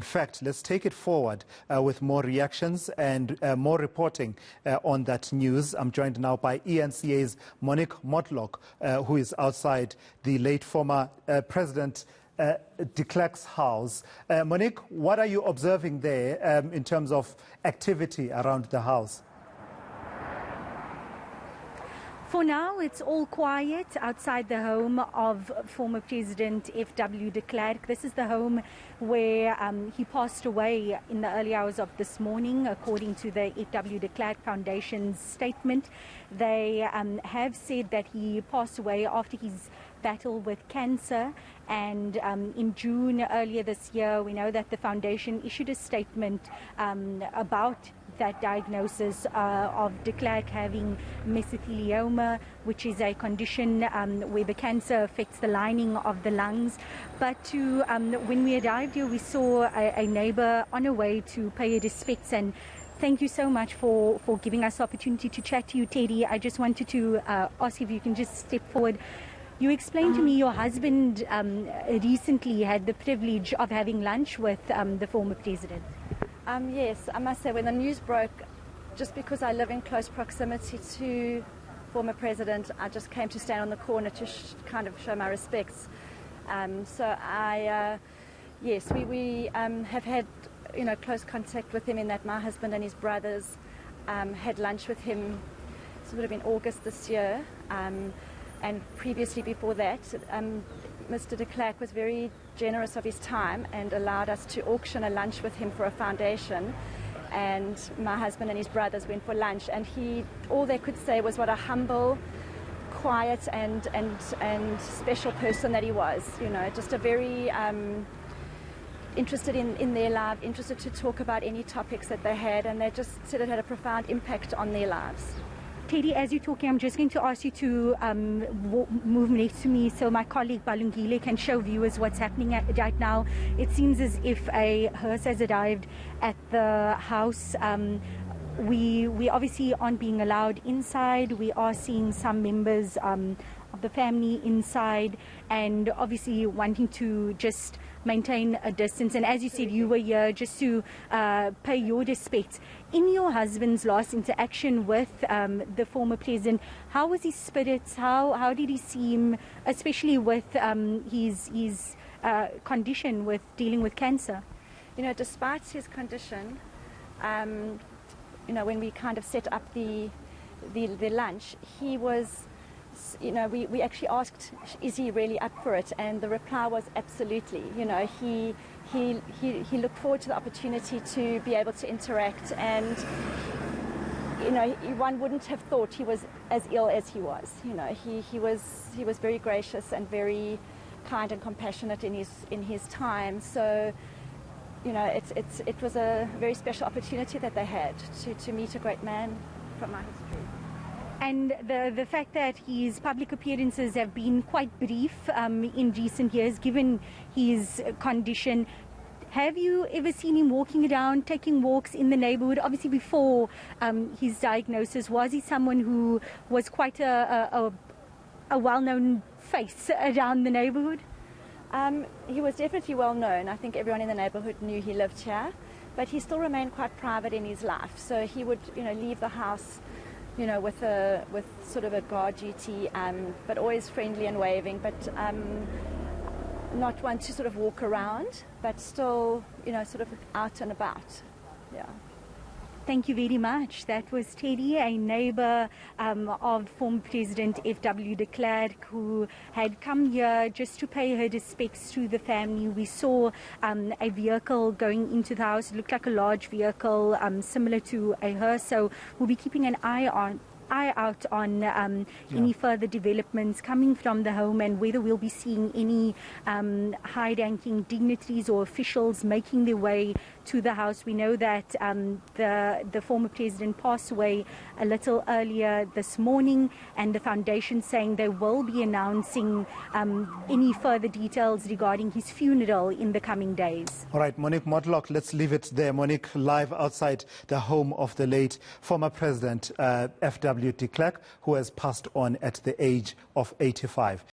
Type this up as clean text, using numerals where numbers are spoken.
In fact, let's take it forward with more reactions and more reporting on that news. I'm joined now by eNCA's Monique Morlock, who is outside the late former President de Klerk's house. Monique, what are you observing there in terms of activity around the house? For now, it's all quiet outside the home of former President FW de Klerk. This is the home where he passed away in the early hours of this morning, according to the FW de Klerk Foundation's statement. They have said that he passed away after his battle with cancer, and in June earlier this year, we know that the foundation issued a statement about that diagnosis of de Klerk having mesothelioma, which is a condition where the cancer affects the lining of the lungs. But when we arrived here, we saw a neighbor on her way to pay her respects, and thank you so much for giving us the opportunity to chat to you, Teddy. I just wanted to ask if you can just step forward. You explained to me your husband recently had the privilege of having lunch with the former president. Yes, I must say, when the news broke, just because I live in close proximity to former president, I just came to stand on the corner to kind of show my respects. Yes, we have had close contact with him, in that my husband and his brothers had lunch with him. It would have been August this year, and previously before that, Mr. de Klerk was very generous of his time and allowed us to auction a lunch with him for a foundation. And my husband and his brothers went for lunch, and all they could say was what a humble, quiet and special person that he was. Just a very interested in their life, interested to talk about any topics that they had, and they just said it had a profound impact on their lives. Teddy, as you're talking, I'm just going to ask you to move next to me so my colleague Balungile can show viewers what's happening right now. It seems as if a hearse has arrived at the house. We obviously aren't being allowed inside. We are seeing some members of the family inside, and obviously wanting to just maintain a distance. And as you said, you were here just to pay your respects. In your husband's last interaction with the former president, how was his spirits? How did he seem, especially with his condition with dealing with cancer? Despite his condition, when we kind of set up the lunch, he was, we actually asked, is he really up for it? And the reply was absolutely. He looked forward to the opportunity to be able to interact, and one wouldn't have thought he was as ill as he was. He was very gracious and very kind and compassionate in his time. So it was a very special opportunity that they had to meet a great man from our history. And the fact that his public appearances have been quite brief in recent years, given his condition, have you ever seen him walking around, taking walks in the neighborhood? Obviously, before his diagnosis, was he someone who was quite a well-known face around the neighborhood? He was definitely well known. I think everyone in the neighborhood knew he lived here, but he still remained quite private in his life. So he would, leave the house, with sort of a guard duty, but always friendly and waving, but not one to sort of walk around, but still, sort of out and about. Yeah. Thank you very much. That was Teddy, a neighbor of former President FW de Klerk, who had come here just to pay her respects to the family. We saw a vehicle going into the house. It looked like a large vehicle, similar to a hearse. So we'll be keeping an eye out on any further developments coming from the home, and whether we'll be seeing any high-ranking dignitaries or officials making their way to the house. We know that the former president passed away a little earlier this morning, and the foundation saying they will be announcing any further details regarding his funeral in the coming days. All right, Monique Morlock, let's leave it there. Monique, live outside the home of the late former president FW de Klerk, who has passed on at the age of 85.